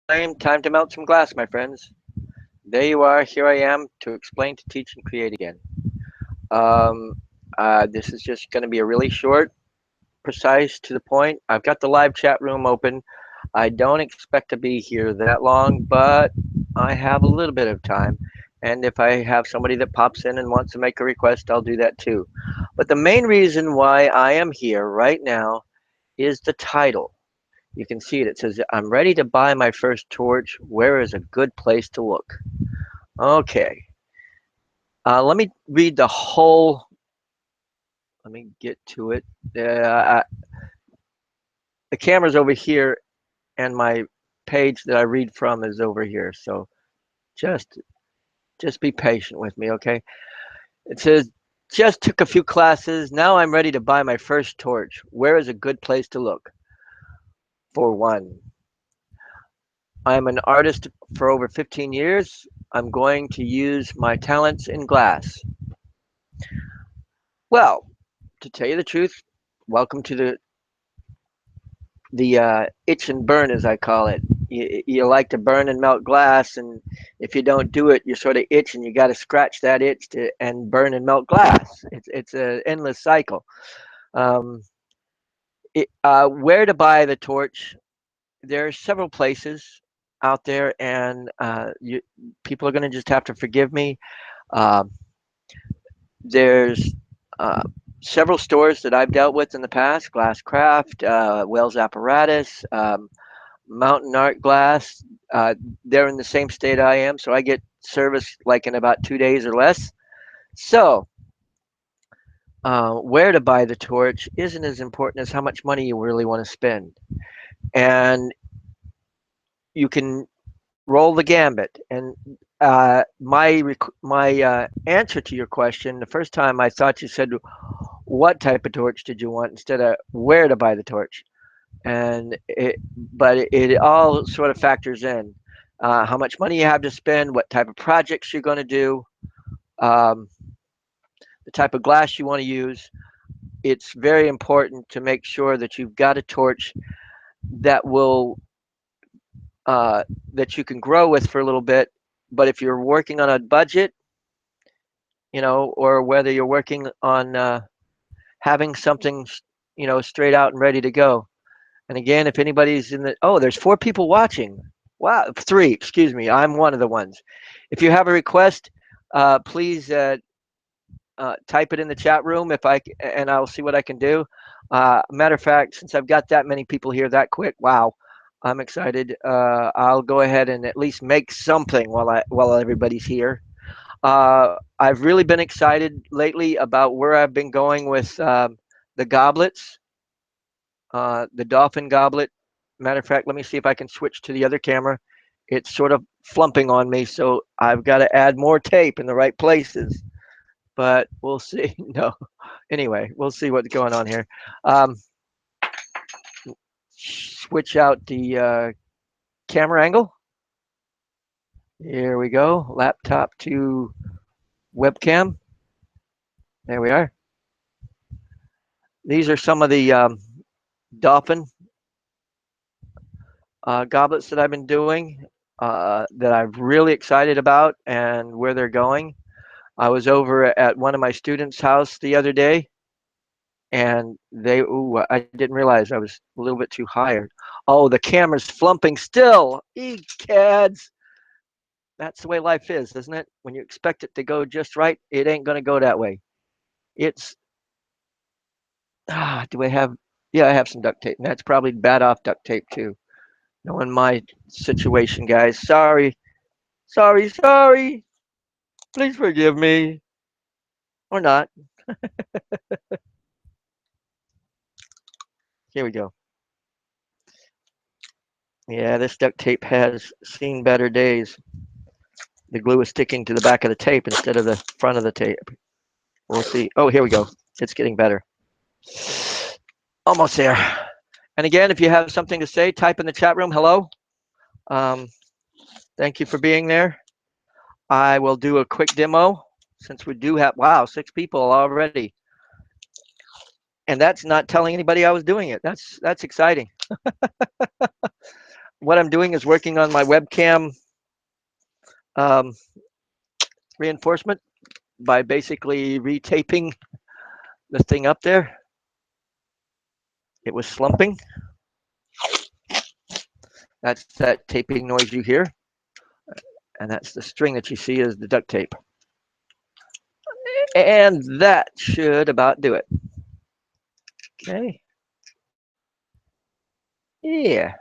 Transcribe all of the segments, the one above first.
flame. Time to melt some glass, my friends. There you are. Here I am to explain, to teach, and create again. Um, this is just going to be a really short, precise, to the point. I've got the live chat room open. I don't expect to be here that long, but I have a little bit of time. And if I have somebody that pops in and wants to make a request, I'll do that too. But the main reason why I am here right now is the title. You can see it. It says, I'm ready to buy my first torch. Where is a good place to look? Okay. Let me read the whole. Let me get to it. The camera's over here, and my page that I read from is over here. So just just be patient with me, okay? It says, just took a few classes. Now I'm ready to buy my first torch. Where is a good place to look? For one, I'm an artist for over 15 years. I'm going to use my talents in glass. Well, to tell you the truth, welcome to the itch and burn, as I call it. You like to burn and melt glass, and if you don't do it, you sort of itch, and you got to scratch that itch to and burn and melt glass. It's an endless cycle. Um, where to buy the torch? There are several places out there, and people are going to just have to forgive me. Um, there's uh, several stores that I've dealt with in the past: Glasscraft, Wells Apparatus, Mountain Art Glass. They're in the same state I am, so I get service like in about 2 days or less. So, where to buy the torch isn't as important as how much money you really want to spend. And you can roll the gambit. And my answer to your question, the first time I thought you said, what type of torch did you want instead of where to buy the torch? But it all sort of factors in how much money you have to spend, what type of projects you're going to do, um, the type of glass you want to use. It's very important to make sure that you've got a torch that will that you can grow with for a little bit. But if you're working on a budget, or whether you're working on having something, straight out and ready to go. And again, if anybody's there's 4 people watching. Wow, 3, excuse me. I'm one of the ones. If you have a request, please type it in the chat room and I'll see what I can do. Matter of fact, since I've got that many people here that quick, wow, I'm excited. I'll go ahead and at least make something while everybody's here. I've really been excited lately about where I've been going with the goblets, the dolphin goblet. Matter of fact, let me see if I can switch to the other camera. It's sort of flumping on me, so I've got to add more tape in the right places. But we'll see. No, anyway, we'll see what's going on here. Um, Switch out the camera angle. Here we go. Laptop to webcam. There we are. These are some of the dolphin goblets that I've been doing that I'm really excited about and where they're going. I was over at one of my students' house the other day, and I didn't realize I was a little bit too high. Oh, the camera's flumping still. Cads. That's the way life is, isn't it? When you expect it to go just right, it ain't going to go that way. It's, do I have, yeah, I have some duct tape. And that's probably bad off duct tape too. Knowing my situation, guys. Sorry. Sorry, sorry. Please forgive me. Or not. Here we go. Yeah, this duct tape has seen better days. The glue is sticking to the back of the tape instead of the front of the tape. We'll see. Oh, here we go. It's getting better. Almost there. And again, if you have something to say, type in the chat room. Hello. Um, Thank you for being there. I will do a quick demo since we do have, wow, 6 people already. And that's not telling anybody I was doing it. That's exciting. what I'm doing is working on my webcam um, reinforcement by basically retaping the thing up there. It was slumping. That's that taping noise you hear. And that's the string that you see is the duct tape. And that should about do it. Okay. Yeah.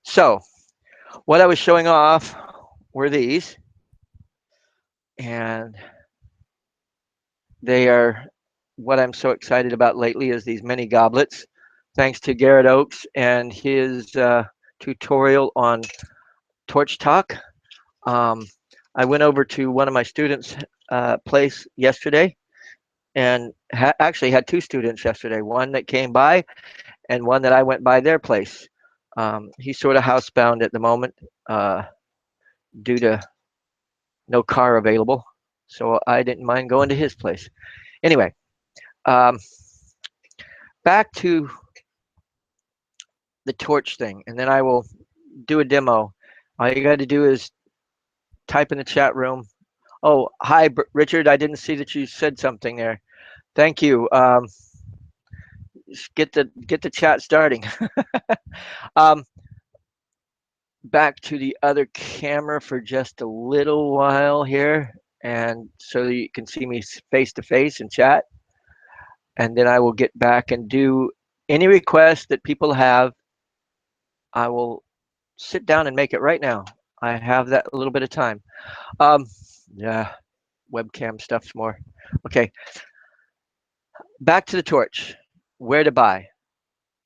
So what I was showing off were these. And they are what I'm so excited about lately is these mini goblets. Thanks to Garrett Oakes and his tutorial on Torch Talk. Um, I went over to one of my students' place yesterday and actually had two students yesterday, one that came by and one that I went by their place. He's sort of housebound at the moment due to no car available, so I didn't mind going to his place. Anyway, um, back to the torch thing, and then I will do a demo. All you got to do is type in the chat room. Oh, hi, Richard. I didn't see that you said something there. Thank you. Get the chat starting. um, back to the other camera for just a little while here, and so you can see me face to face and chat. And then I will get back and do any requests that people have. I will sit down and make it right now. I have that a little bit of time. Um, yeah, webcam stuff's more. Okay, back to the torch. Where to buy?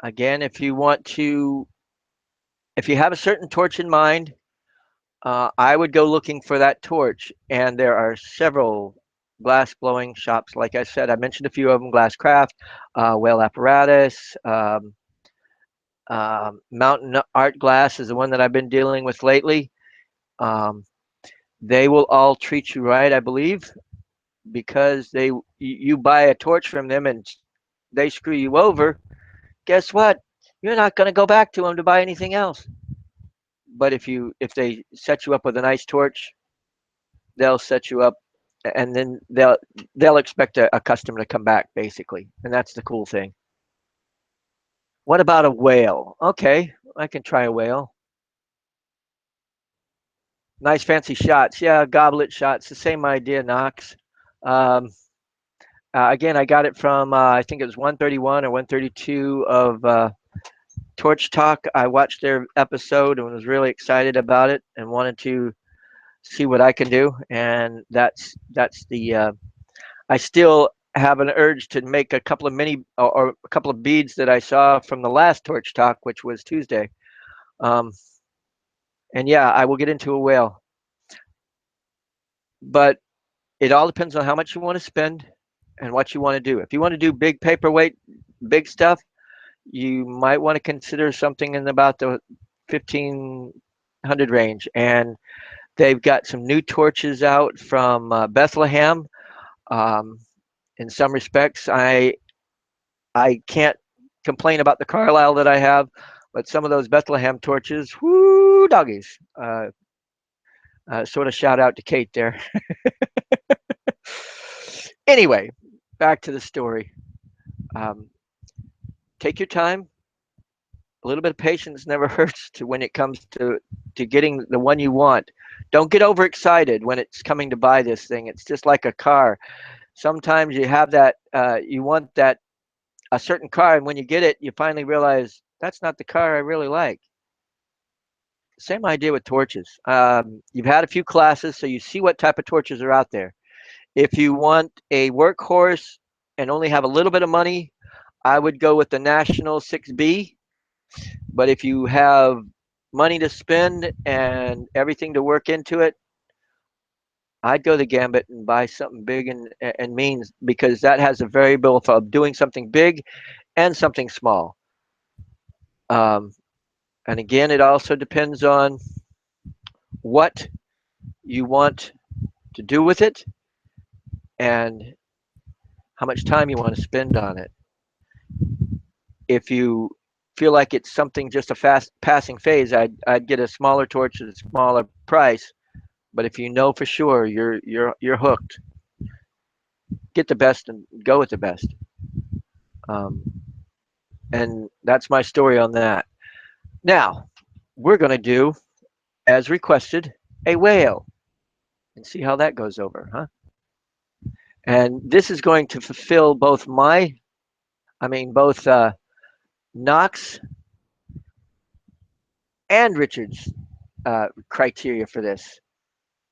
Again, if you have a certain torch in mind, I would go looking for that torch. And there are several glass blowing shops. Like I said, I mentioned a few of them: Glasscraft, Whale Apparatus, Mountain Art Glass is the one that I've been dealing with lately. Um, they will all treat you right, I believe, because you buy a torch from them and they screw you over. Guess what? You're not going to go back to them to buy anything else. But if they set you up with a nice torch, they'll set you up, and then they'll expect a customer to come back basically, and that's the cool thing. What about a whale? Okay, I can try a whale. Nice fancy shots. Yeah, goblet shots. The same idea, Knox. Um, again, I got it from I think it was 131 or 132 of Torch Talk. I watched their episode and was really excited about it and wanted to see what I can do. And that's the I still have an urge to make a couple of mini or a couple of beads that I saw from the last Torch Talk, which was Tuesday. Um, and yeah, I will get into a whale, but it all depends on how much you want to spend and what you want to do. If you want to do big paperweight, big stuff, you might want to consider something in about the 1500 range. And they've got some new torches out from Bethlehem. Um, in some respects, I can't complain about the Carlisle that I have, but some of those Bethlehem torches, whoo, doggies. Sort of shout out to Kate there. Anyway, back to the story. Um, take your time. A little bit of patience never hurts to when it comes to getting the one you want. Don't get overexcited when it's coming to buy this thing. It's just like a car. Sometimes you have that you want that a certain car, and when you get it, you finally realize that's not the car I really like. Same idea with torches. You've had a few classes, so you see what type of torches are out there. If you want a workhorse and only have a little bit of money, I would go with the National 6B. But if you have money to spend and everything to work into it, I'd go the gambit and buy something big and means, because that has a variable of doing something big and something small. Um, and again, it also depends on what you want to do with it and how much time you want to spend on it. If you feel like it's something just a fast passing phase, I'd get a smaller torch at a smaller price. But if you know for sure you're hooked, get the best and go with the best. Um, and that's my story on that. Now we're gonna do, as requested, a whale and see how that goes over, huh? And this is going to fulfill both Knox and Richard's criteria for this,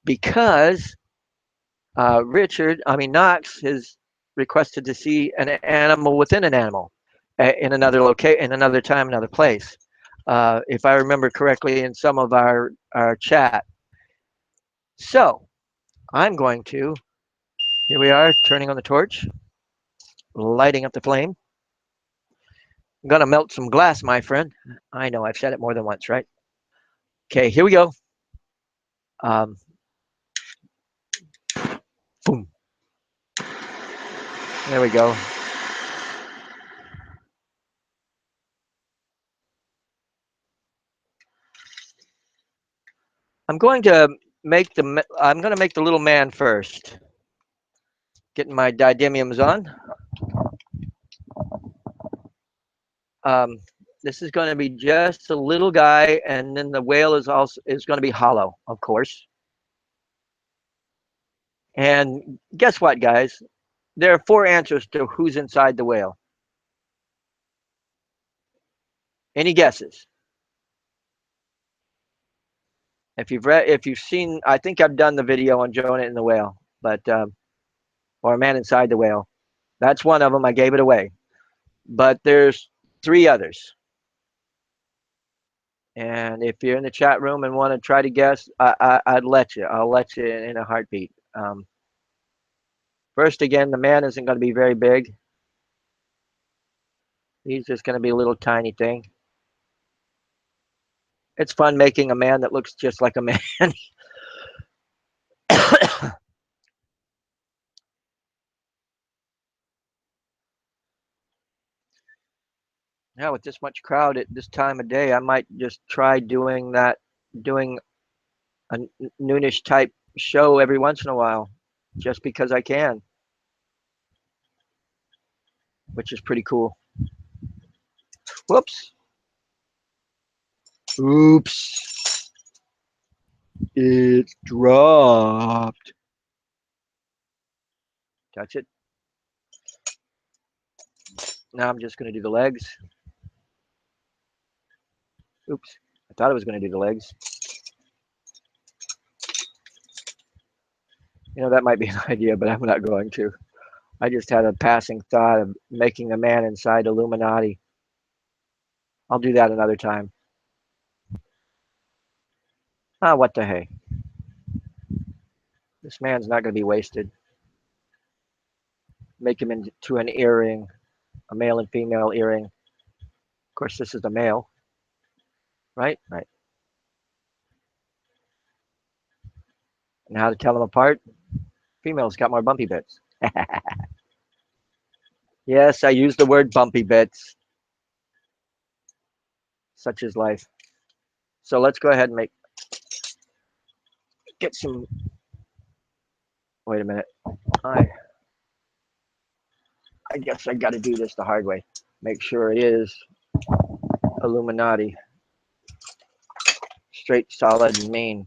because Knox has requested to see an animal within an animal in another time, another place. If I remember correctly, in some of our chat. So I'm going to. Here we are, turning on the torch, lighting up the flame. I'm gonna melt some glass, my friend. I know I've said it more than once, right? Okay, here we go. Um, boom. There we go. I'm going to make the little man first. Getting my didymiums on. Um, this is going to be just a little guy, and then the whale is going to be hollow, of course. And guess what, guys? There are 4 answers to who's inside the whale. Any guesses? If you've seen, I think I've done the video on Jonah and the whale, or a man inside the whale. That's one of them. I gave it away, but there's 3 others. And if you're in the chat room and want to try to guess, I'd let you. I'll let you in a heartbeat. First, again, the man isn't going to be very big. He's just going to be a little tiny thing. It's fun making a man that looks just like a man. Yeah, with this much crowd at this time of day, I might just try doing a noonish type show every once in a while, just because I can, which is pretty cool. Whoops. Oops. It's dropped. Touch it. Now I'm just going to do the legs. Oops. I thought I was going to do the legs. That might be an idea, but I'm not going to. I just had a passing thought of making a man inside Illuminati. I'll do that another time. What the hey. This man's not going to be wasted. Make him into an earring, a male and female earring. Of course, this is the male, right? Right. And how to tell them apart? Females got more bumpy bits. Yes, I use the word bumpy bits. Such is life. So let's go ahead and get some. Wait a minute. I guess I got to do this the hard way. Make sure it is Illuminati. Straight, solid, and mean.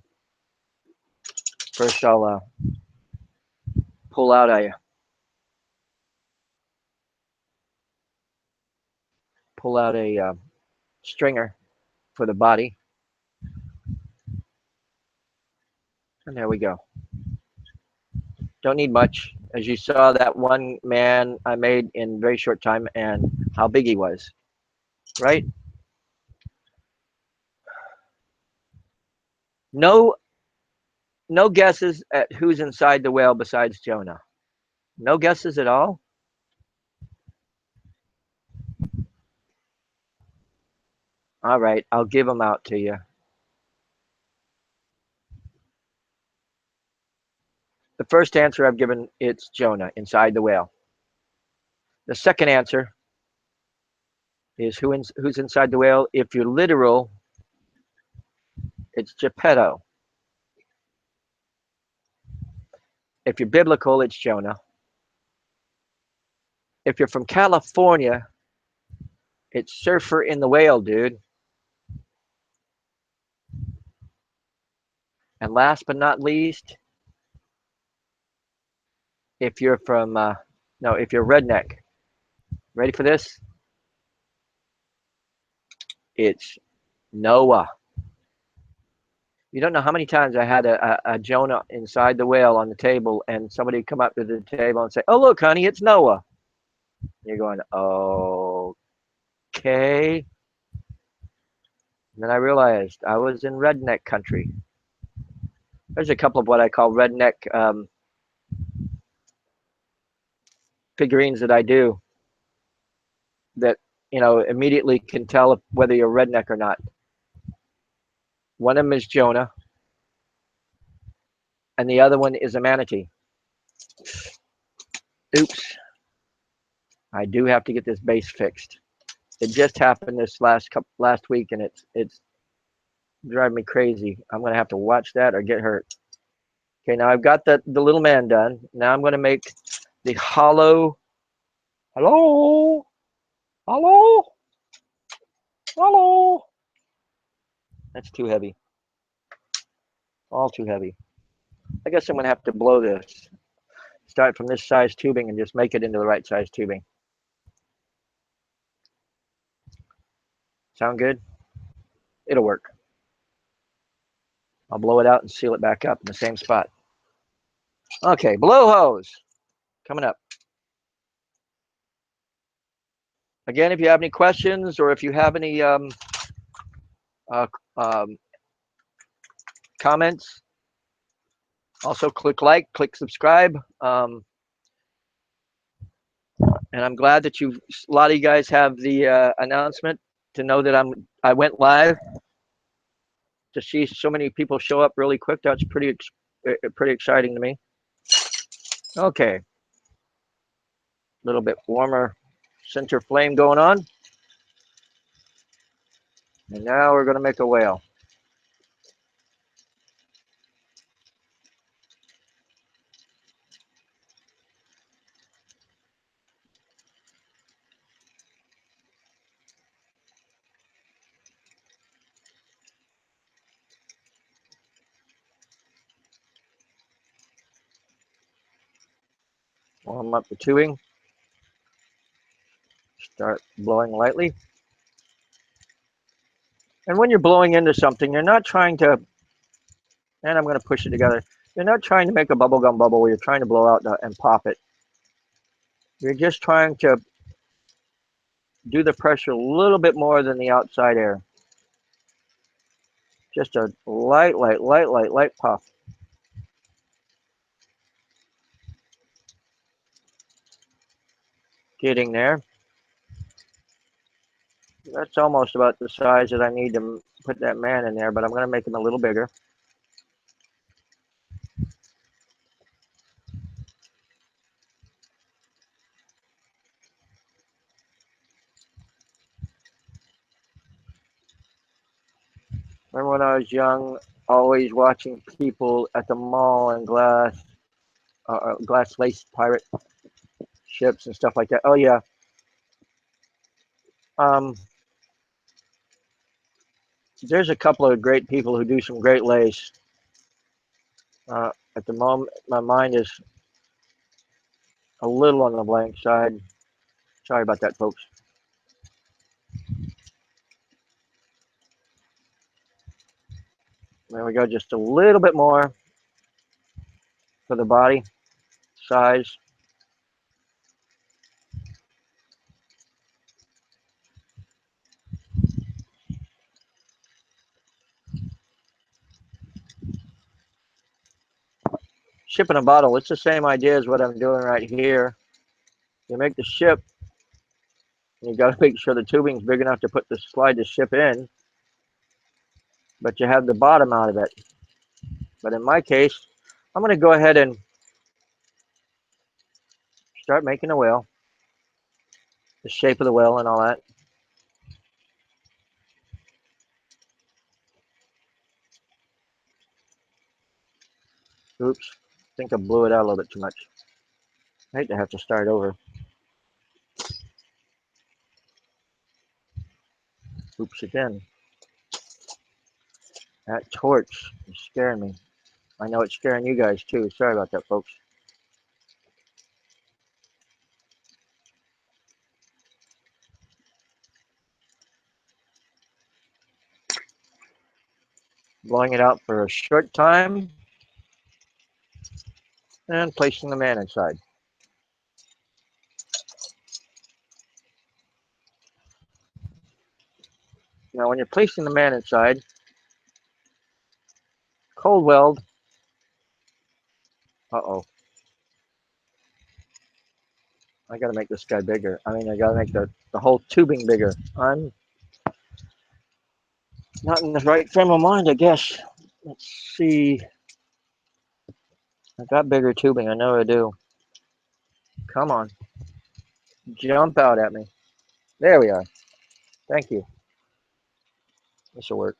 First, I'll pull out a stringer for the body, and there we go. Don't need much. As you saw, that one man I made in a very short time, and how big he was, right? No, no guesses at who's inside the whale besides Jonah. No guesses at all. All right, I'll give them out to you. The first answer I've given, it's Jonah inside the whale. The second answer is who's inside the whale. If you're literal, it's Geppetto. If you're biblical, it's Jonah. If you're from California, it's Surfer in the Whale, dude. And last but not least, if you're from, if you're redneck, ready for this? It's Noah. You don't know how many times I had a Jonah inside the whale on the table, and somebody would come up to the table and say, "Oh, look, honey, it's Noah." You're going, okay. And then I realized I was in redneck country. There's a couple of what I call redneck figurines that I do that, immediately can tell whether you're redneck or not. One of them is Jonah, and the other one is a manatee. Oops. I do have to get this base fixed. It just happened this last week, and it's driving me crazy. I'm gonna have to watch that or get hurt. Okay, now I've got the little man done. Now I'm gonna make the hollow. Hello, hello, hello. That's too heavy. All too heavy. I guess I'm gonna have to blow this. Start from this size tubing and just make it into the right size tubing. Sound good? It'll work. I'll blow it out and seal it back up in the same spot. Okay, blow hose coming up. Again, if you have any questions or if you have any comments, also click like, click subscribe. And I'm glad that a lot of you guys have the announcement to know that I went live. To see so many people show up really quick, that's pretty exciting to me. Okay, a little bit warmer center flame going on, and now we're going to make a whale. Warm up the tubing. Start blowing lightly. And when you're blowing into something, you're not trying to, and I'm going to push it together. You're not trying to make a bubblegum bubble where you're trying to blow out and pop it. You're just trying to do the pressure a little bit more than the outside air. Just a light puff. Getting there. That's almost about the size that I need to put that man in there, but I'm going to make him a little bigger. Remember when I was young, always watching people at the mall and glass lace pirate ships and stuff like that. Oh yeah. There's a couple of great people who do some great lace. At the moment, my mind is a little on the blank side. Sorry about that, folks. There we go, just a little bit more for the body size. Ship in a bottle, it's the same idea as what I'm doing right here. You make the ship, you got to make sure the tubing's big enough to slide the ship in, but you have the bottom out of it. But in my case, I'm going to go ahead and start making a whale, the shape of the whale and all that. Oops. I think I blew it out a little bit too much. I hate to have to start over. Oops again. That torch is scaring me. I know it's scaring you guys too. Sorry about that, folks. Blowing it out for a short time and placing the man inside. Now, when you're placing the man inside, cold weld. Uh-oh. I gotta make this guy bigger. I mean, I gotta make the whole tubing bigger. I'm not in the right frame of mind, I guess. Let's see. I got bigger tubing. I know I do. Come on. Jump out at me. There we are. Thank you. This will work.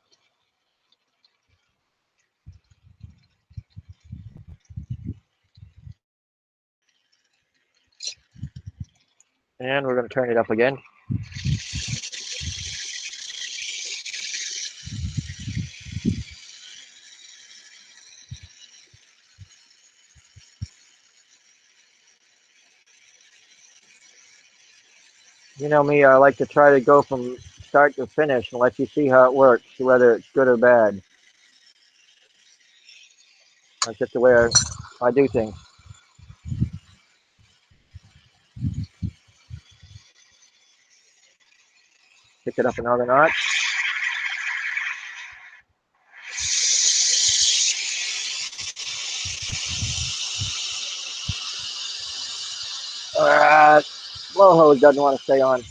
And we're going to turn it up again. You know me, I like to try to go from start to finish and let you see how it works, whether it's good or bad. That's just the way I do things. Pick it up another notch. Blow hose doesn't want to stay on.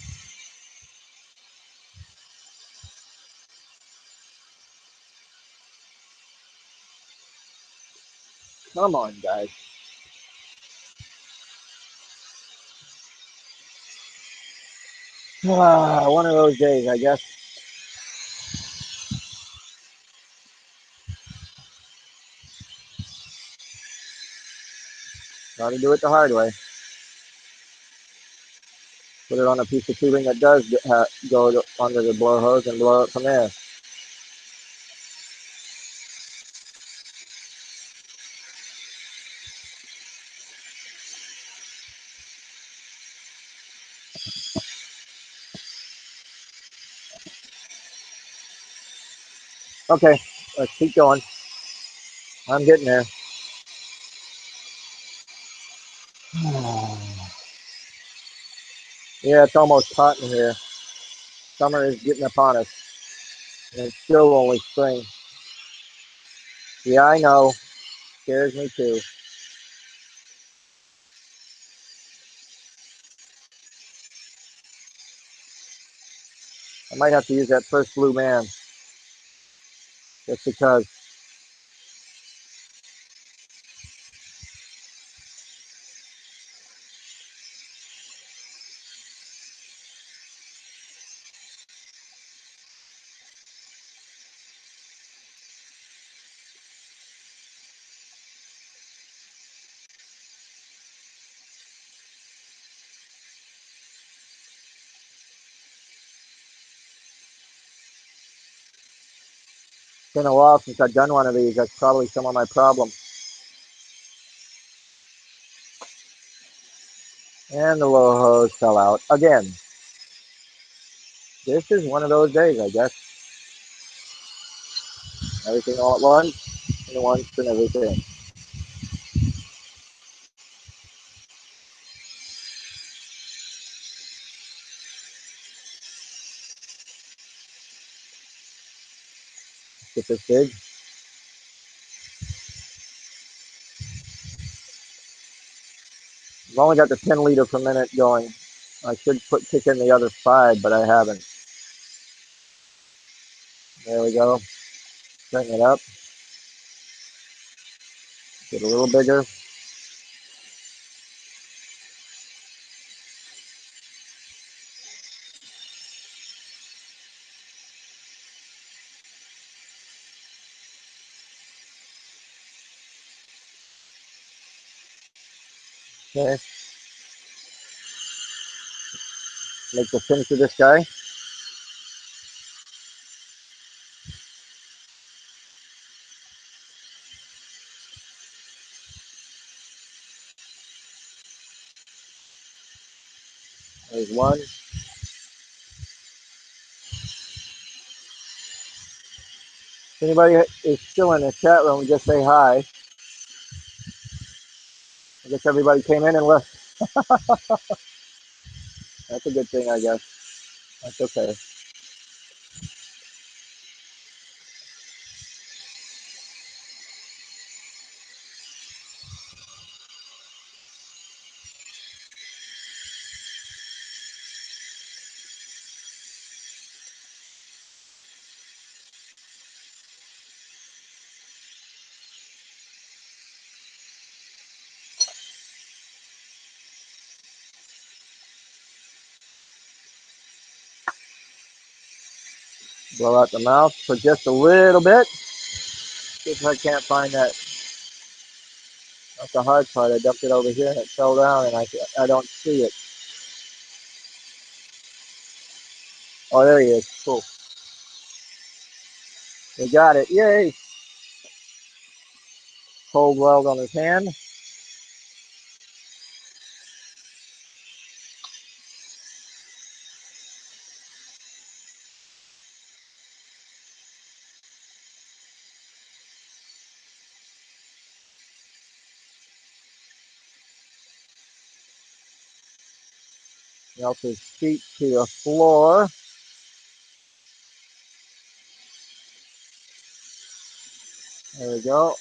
Come on, guys. One of those days, I guess. Got to do it the hard way. Put it on a piece of tubing that does go under the blow hose and blow it from there. Okay, let's keep going. I'm getting there. Yeah, it's almost hot in here. Summer is getting upon us, and it's still only spring. Yeah, I know. Scares me too. I might have to use that first blue man, just because. It's been a while since I've done one of these. That's probably some of my problem. And the low hose fell out again. This is one of those days, I guess. Everything all at once, and once and everything. Get this big. I've only got the 10 liter per minute going. I should kick in the other 5, but I haven't. There we go. Bring it up. Get a little bigger. Okay. Make the finish of this guy. There's one. If anybody is still in the chat room, just say hi. I guess everybody came in and left. That's a good thing, I guess. That's okay. Blow out the mouth for just a little bit. See if I can't find that. That's the hard part. I dumped it over here and it fell down and I don't see it. Oh, there he is. Cool. We got it. Yay. Cold weld on his hand. Melt his feet to the floor. There we go.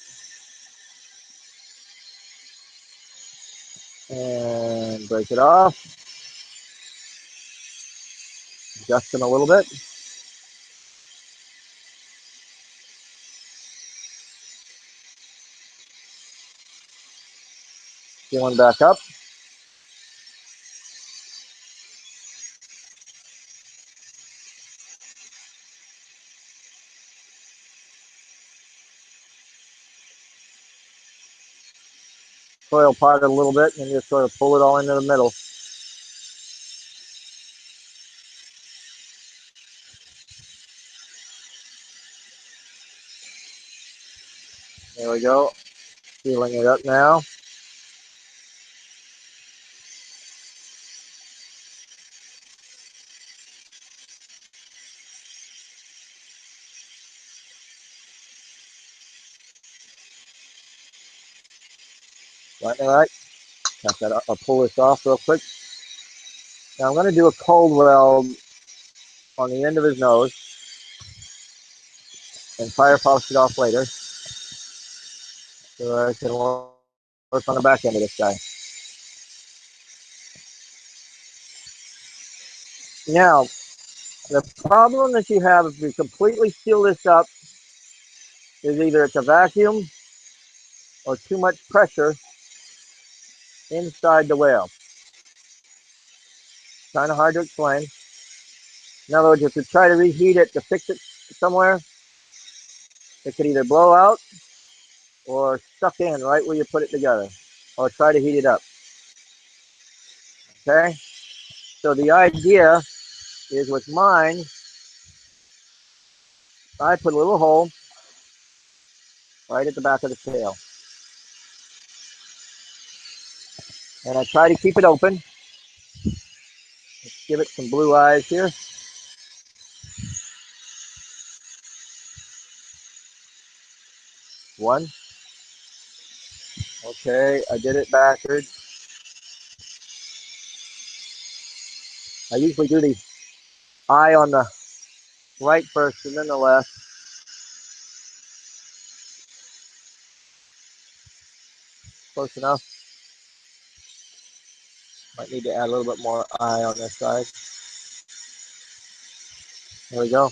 And break it off. Adjust him a little bit. Feeling back up. Coil part it a little bit and just sort of pull it all into the middle. There we go. Sealing it up now. Right. I'll pull this off real quick. Now I'm going to do a cold weld on the end of his nose and fire polish it off later. So I can work on the back end of this guy. Now, the problem that you have if you completely seal this up is either it's a vacuum or too much pressure inside the whale. Kind of hard to explain. In other words, if you try to reheat it to fix it somewhere, it could either blow out or suck in right where you put it together, or try to heat it up. Okay? So the idea is with mine, I put a little hole right at the back of the tail. And I try to keep it open. Let's give it some blue eyes here. One. Okay, I did it backwards. I usually do the eye on the right first and then the left. Close enough. Might need to add a little bit more eye on this side. There we go.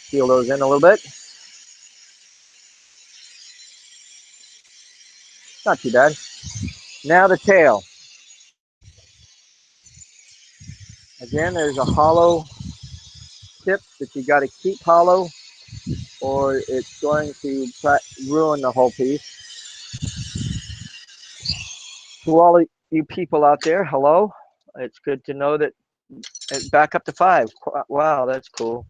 Seal those in a little bit. Not too bad. Now the tail. Again, there's a hollow tip that you got to keep hollow or it's going to ruin the whole piece. To all of you people out there, hello. It's good to know that it's back up to 5. Wow, that's cool.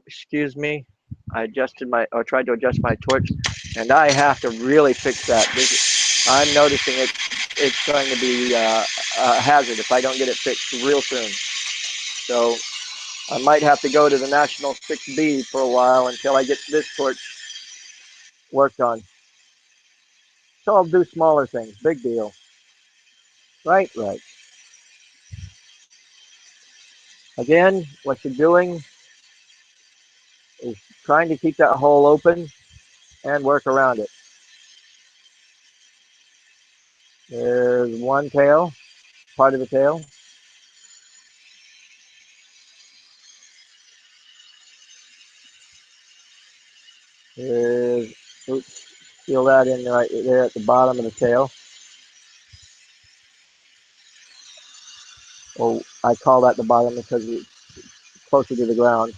Excuse me. I adjusted my, or tried to adjust my torch, and I have to really fix that. I'm noticing it's going to be a hazard if I don't get it fixed real soon. So I might have to go to the National 6B for a while until I get this torch worked on. So I'll do smaller things. Big deal. Right, right. Again, what you're doing is trying to keep that hole open and work around it. There's one tail, part of the tail. There's, oops, feel that in right there at the bottom of the tail. Oh, I call that the bottom because it's closer to the ground.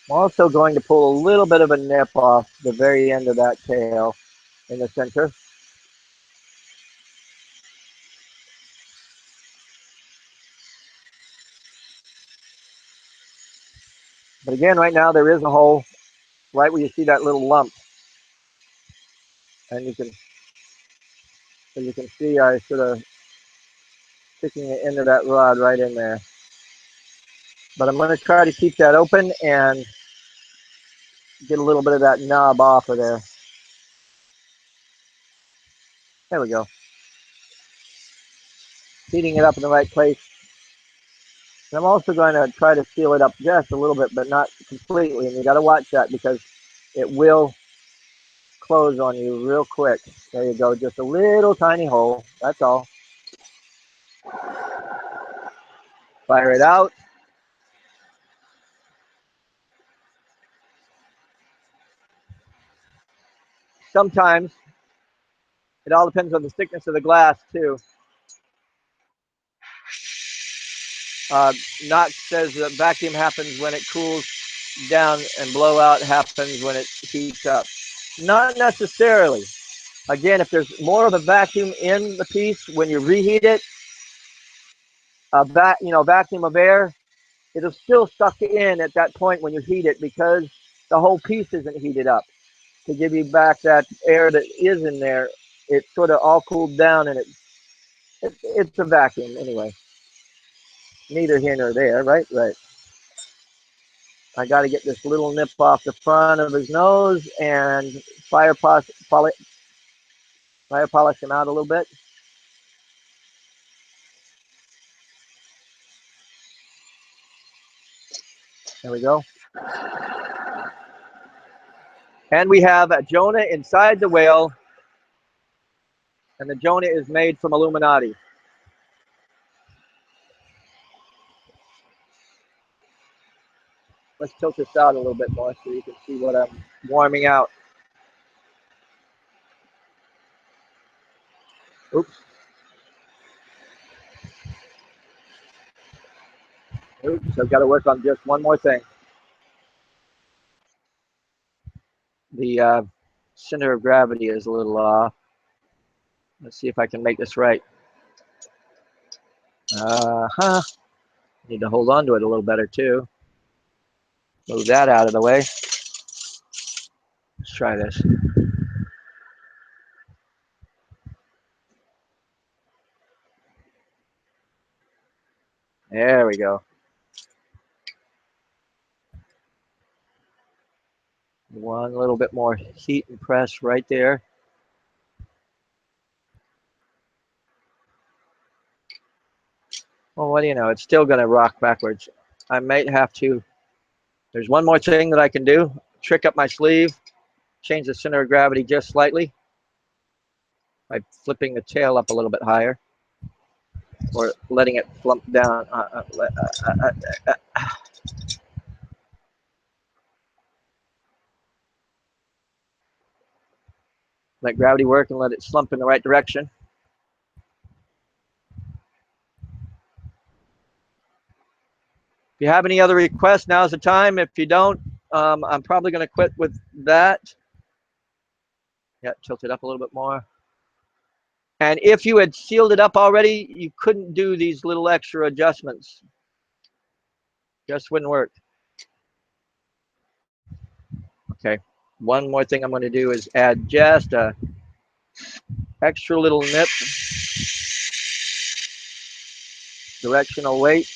I'm also going to pull a little bit of a nip off the very end of that tail in the center. But again, right now there is a hole right where you see that little lump. And you can, as you can see, I sort of sticking it into that rod right in there. But I'm going to try to keep that open and get a little bit of that knob off of there. There we go. Heating it up in the right place. And I'm also going to try to seal it up just a little bit, but not completely. And you got to watch that because it will close on you real quick. There you go. Just a little tiny hole. That's all. Fire it out. Sometimes it all depends on the thickness of the glass too. Knox says that vacuum happens when it cools down and blowout happens when it heats up. Not necessarily. Again, if there's more of a vacuum in the piece when you reheat it, vacuum of air, it'll still suck in at that point when you heat it because the whole piece isn't heated up. To give you back that air that is in there, it's sort of all cooled down and it's a vacuum anyway. Neither here nor there, right? Right. I got to get this little nip off the front of his nose and fire polish him out a little bit. There we go. And we have a Jonah inside the whale, and the Jonah is made from Illuminati. Let's tilt this out a little bit more so you can see what I'm warming out. Oops. Oops, I've got to work on just one more thing. The center of gravity is a little off. Let's see if I can make this right. Need to hold on to it a little better too. Move that out of the way. Let's try this. There we go. One little bit more heat and press right there. Well, what do you know? It's still going to rock backwards. I might have to. There's one more thing that I can do. Trick up my sleeve. Change the center of gravity just slightly by flipping the tail up a little bit higher or letting it flump down. Let gravity work and let it slump in the right direction. If you have any other requests, now's the time. If you don't, I'm probably going to quit with that. Yeah, tilt it up a little bit more. And if you had sealed it up already, you couldn't do these little extra adjustments. Just wouldn't work. Okay. One more thing I'm going to do is add just a extra little nip, directional weight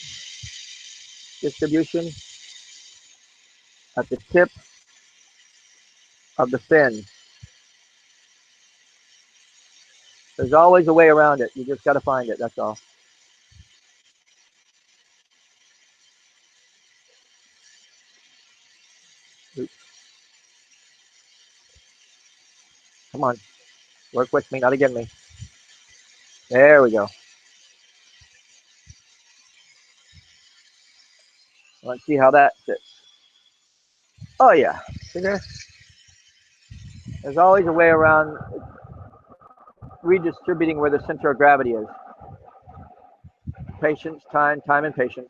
distribution at the tip of the fin. There's always a way around it. You just got to find it. That's all. Oops. Come on. Work with me, not against me. There we go. Let's see how that fits. Oh, yeah. See there? There's always a way around redistributing where the center of gravity is. Patience, time, and patience.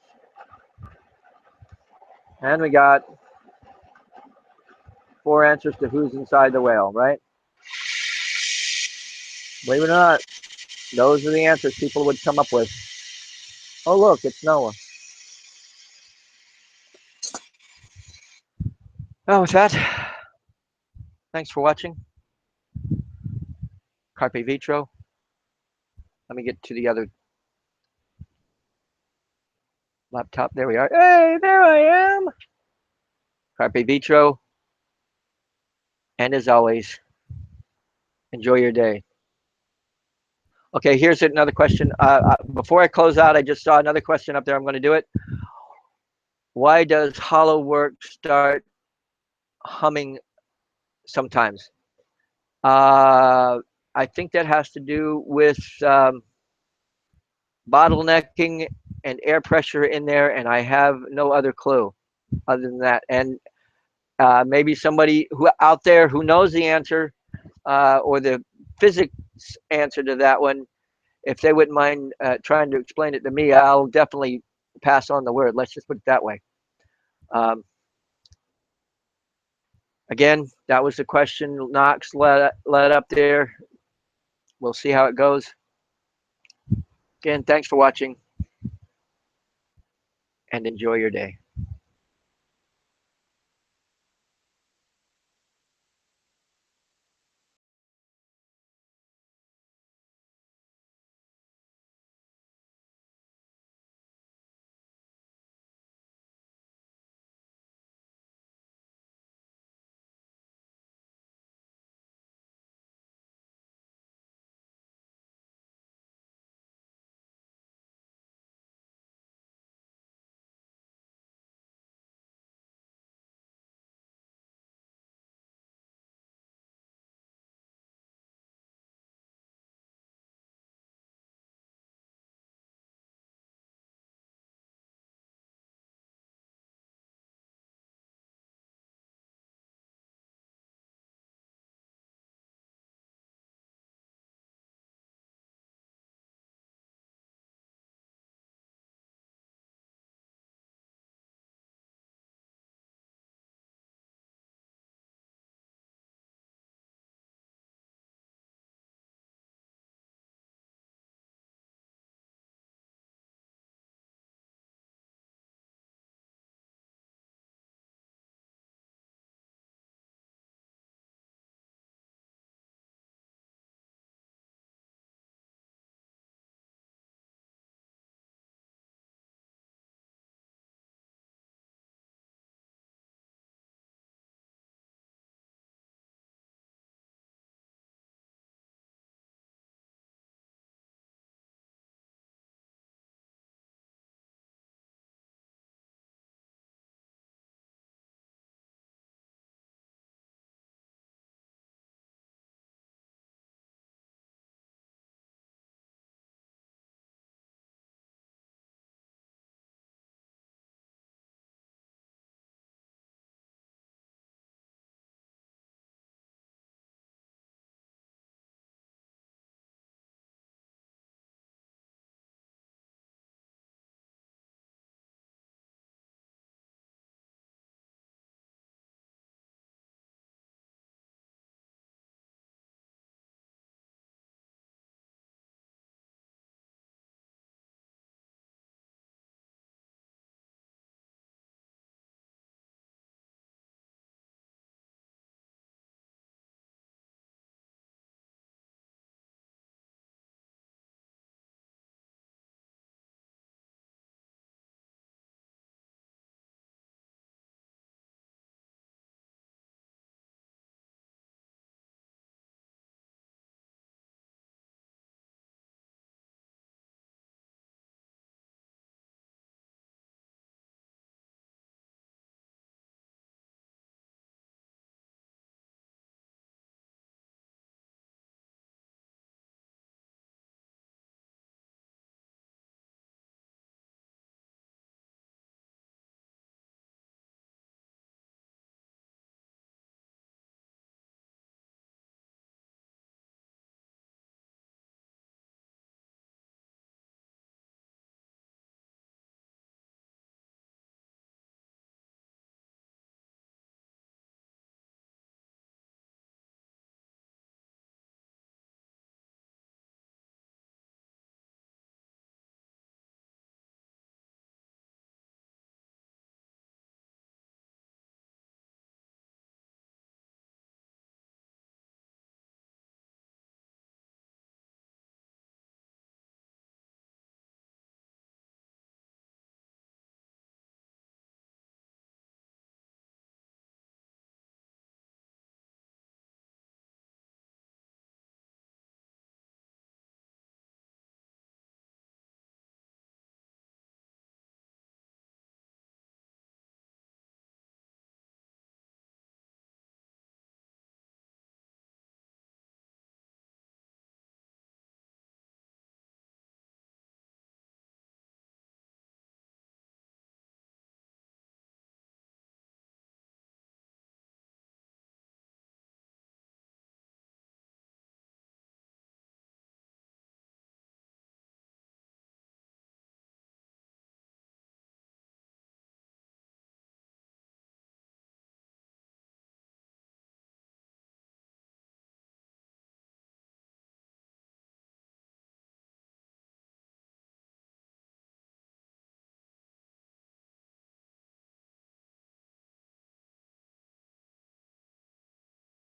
And we got 4 answers to who's inside the whale, right? Believe it or not, those are the answers people would come up with. Oh, look, it's Noah. Oh, with that, thanks for watching. Carpe Vitro. Let me get to the other laptop. There we are. Hey, there I am. Carpe Vitro. And as always, enjoy your day. Okay, here's another question. Before I close out, I just saw another question up there. I'm going to do it. Why does hollow work start humming sometimes? I think that has to do with bottlenecking and air pressure in there, and I have no other clue other than that. And maybe somebody who out there who knows the answer or the physics answer to that one, if they wouldn't mind trying to explain it to me, I'll definitely pass on the word. Let's just put it that way. Again, that was the question Knox let up there. We'll see how it goes. Again, thanks for watching and enjoy your day.